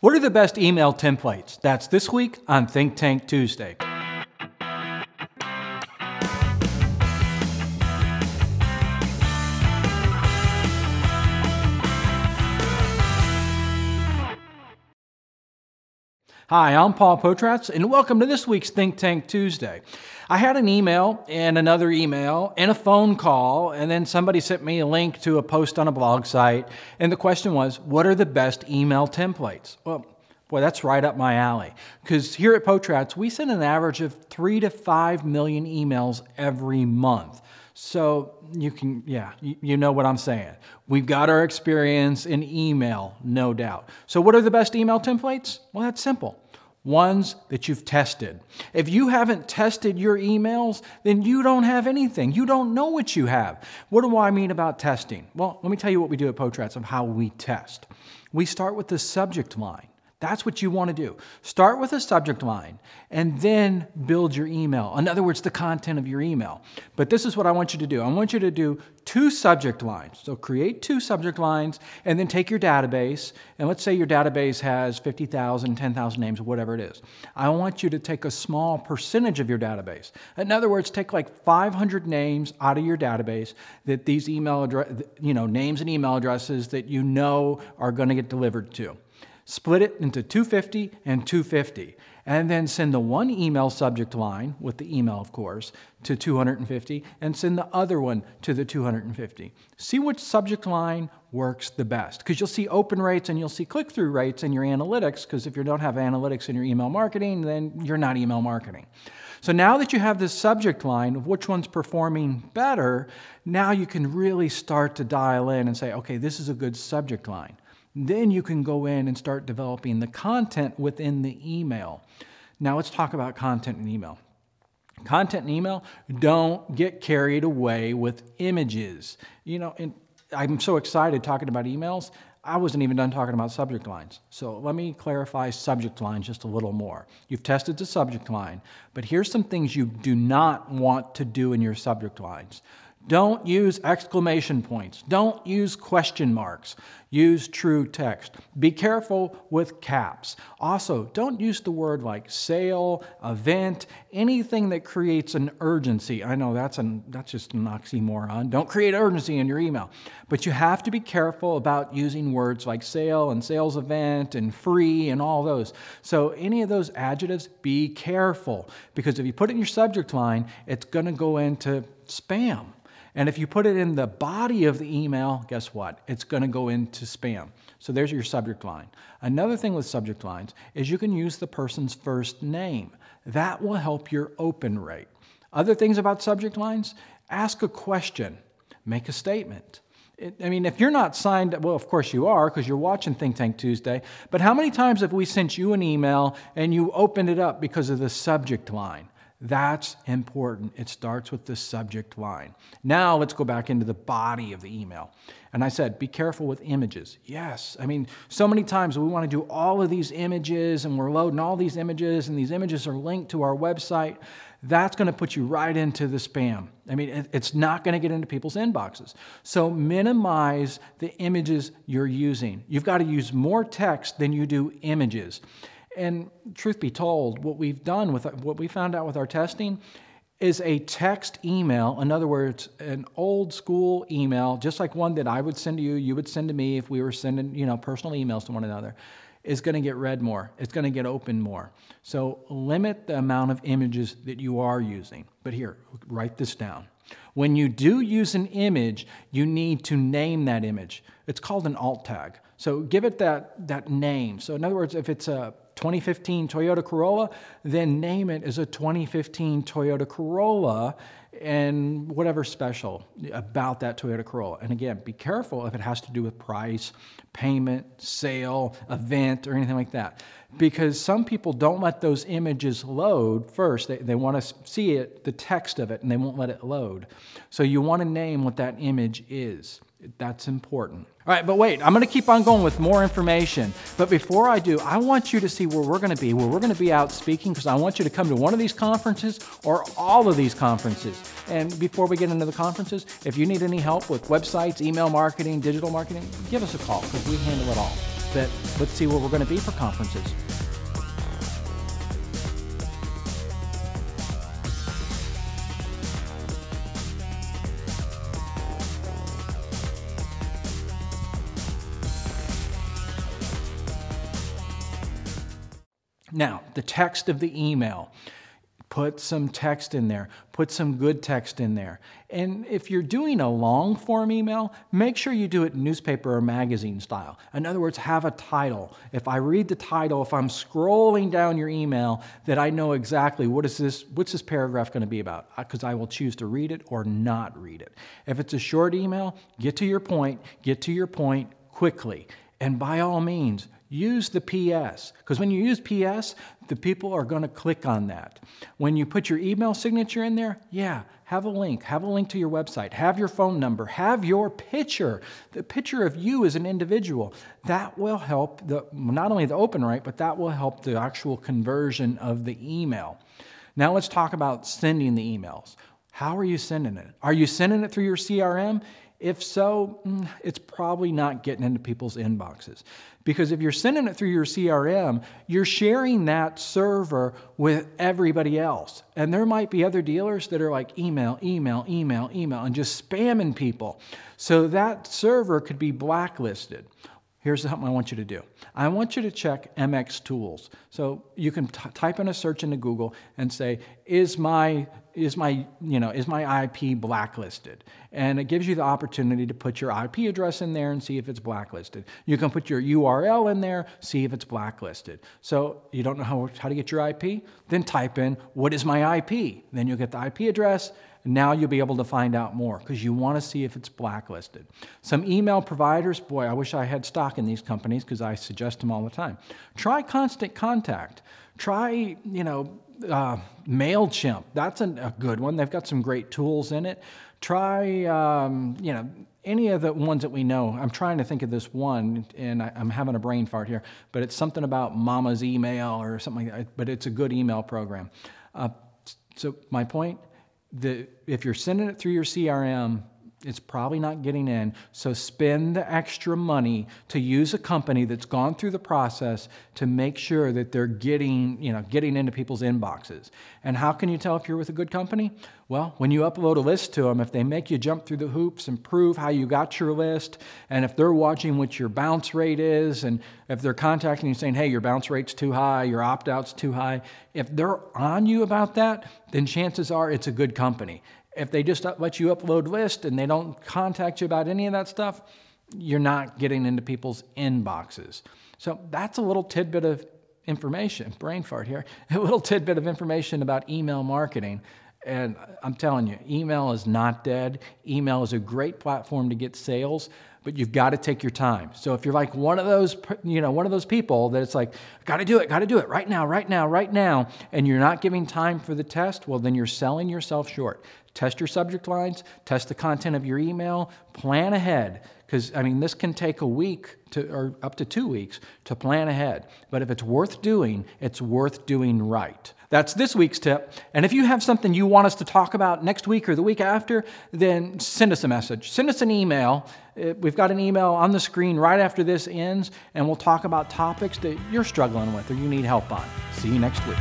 What are the best email templates? That's this week on Think Tank Tuesday. Hi, I'm Paul Potratz, and welcome to this week's Think Tank Tuesday. I had an email and another email and a phone call, and then somebody sent me a link to a post on a blog site, and the question was, what are the best email templates? Well, boy, that's right up my alley, because here at Potratz, we send an average of 3 to 5 million emails every month. So you know what I'm saying. We've got our experience in email, no doubt. So what are the best email templates? Well, that's simple. Ones that you've tested. If you haven't tested your emails, then you don't have anything. You don't know what you have. What do I mean about testing? Well, let me tell you what we do at Potratz of how we test. We start with the subject line. That's what you want to do. Start with a subject line and then build your email. In other words, the content of your email. But this is what I want you to do. I want you to do 2 subject lines. So create 2 subject lines and then take your database. And let's say your database has 50,000, 10,000 names, whatever it is. I want you to take a small percentage of your database. In other words, take like 500 names out of your database that these email names and email addresses that you know are going to get delivered to. Split it into 250 and 250, and then send the one email subject line, with the email of course, to 250, and send the other one to the 250. See which subject line works the best, because you'll see open rates and you'll see click-through rates in your analytics, because if you don't have analytics in your email marketing, then you're not email marketing. So now that you have this subject line of which one's performing better, now you can really start to dial in and say, okay, this is a good subject line. Then you can go in and start developing the content within the email. Now let's talk about content in email. Content in email, don't get carried away with images. And I'm so excited talking about emails, I wasn't even done talking about subject lines. So let me clarify subject lines just a little more. You've tested the subject line, but here's some things you do not want to do in your subject lines. Don't use exclamation points. Don't use question marks. Use true text. Be careful with caps. Also, don't use the word like sale, event, anything that creates an urgency. I know that's just an oxymoron. Don't create urgency in your email. But you have to be careful about using words like sale and sales event and free and all those. So any of those adjectives, be careful, because if you put it in your subject line, it's going to go into spam. And if you put it in the body of the email, guess what? It's going to go into spam. So there's your subject line. Another thing with subject lines is you can use the person's first name. That will help your open rate. Other things about subject lines, ask a question, make a statement. If you're not signed, well, of course you are, because you're watching Think Tank Tuesday, but how many times have we sent you an email and you opened it up because of the subject line? That's important. It starts with the subject line. Now let's go back into the body of the email. And I said, be careful with images. Yes, so many times we want to do all of these images and we're loading all these images and these images are linked to our website. That's going to put you right into the spam. It's not going to get into people's inboxes. So minimize the images you're using. You've got to use more text than you do images. And truth be told, what we found out with our testing is a text email. In other words, an old school email, just like one that I would send to you, you would send to me if we were sending, personal emails to one another, is going to get read more. It's going to get opened more. So limit the amount of images that you are using. But here, write this down. When you do use an image, you need to name that image. It's called an alt tag. So give it that name. So in other words, if it's a 2015 Toyota Corolla, then name it as a 2015 Toyota Corolla and whatever special about that Toyota Corolla. And again, be careful if it has to do with price, payment, sale, event, or anything like that. Because some people don't let those images load first. They want to see it, the text of it, and they won't let it load. So you want to name what that image is. That's important. All right, but wait, I'm going to keep on going with more information. But before I do, I want you to see where we're going to be out speaking, because I want you to come to one of these conferences or all of these conferences. And before we get into the conferences, if you need any help with websites, email marketing, digital marketing, give us a call, because we handle it all. But let's see where we're going to be for conferences. Now, the text of the email. Put some text in there. Put some good text in there. And if you're doing a long form email, make sure you do it newspaper or magazine style. In other words, have a title. If I read the title, if I'm scrolling down your email, that I know exactly what's this paragraph going to be about, because I will choose to read it or not read it. If it's a short email, get to your point quickly. And by all means, use the PS, because when you use PS, the people are going to click on that. When you put your email signature in there, yeah, have a link to your website, have your phone number, have your picture, the picture of you as an individual. That will help not only the open rate, but that will help the actual conversion of the email. Now let's talk about sending the emails. How are you sending it? Are you sending it through your CRM? If so, it's probably not getting into people's inboxes. Because if you're sending it through your CRM, you're sharing that server with everybody else. And there might be other dealers that are like email, and just spamming people. So that server could be blacklisted. Here's something I want you to do. I want you to check MX Tools. So you can type in a search into Google and say, is my IP blacklisted? And it gives you the opportunity to put your IP address in there and see if it's blacklisted. You can put your URL in there, see if it's blacklisted. So you don't know how to get your IP? Then type in, what is my IP? Then you'll get the IP address. Now you'll be able to find out more because you want to see if it's blacklisted. Some email providers, boy, I wish I had stock in these companies because I suggest them all the time. Try Constant Contact. Try, MailChimp. That's a good one. They've got some great tools in it. Try, any of the ones that we know. I'm trying to think of this one, and I'm having a brain fart here, but it's something about Mama's Email or something like that, but it's a good email program. So my point, if you're sending it through your CRM, it's probably not getting in. So spend the extra money to use a company that's gone through the process to make sure that they're getting into people's inboxes. And how can you tell if you're with a good company? Well, when you upload a list to them, if they make you jump through the hoops and prove how you got your list, and if they're watching what your bounce rate is, and if they're contacting you saying, hey, your bounce rate's too high, your opt-out's too high, if they're on you about that, then chances are it's a good company. If they just let you upload list and they don't contact you about any of that stuff, you're not getting into people's inboxes. So that's a little tidbit of information, brain fart here, a little tidbit of information about email marketing. And I'm telling you, email is not dead. Email is a great platform to get sales, but you've got to take your time. So if you're like one of those people that it's like, got to do it right now, and you're not giving time for the test, well, then you're selling yourself short. Test your subject lines, test the content of your email, plan ahead. Because, this can take a week or up to 2 weeks to plan ahead. But if it's worth doing right. That's this week's tip. And if you have something you want us to talk about next week or the week after, then send us a message. Send us an email. We've got an email on the screen right after this ends, and we'll talk about topics that you're struggling with or you need help on. See you next week.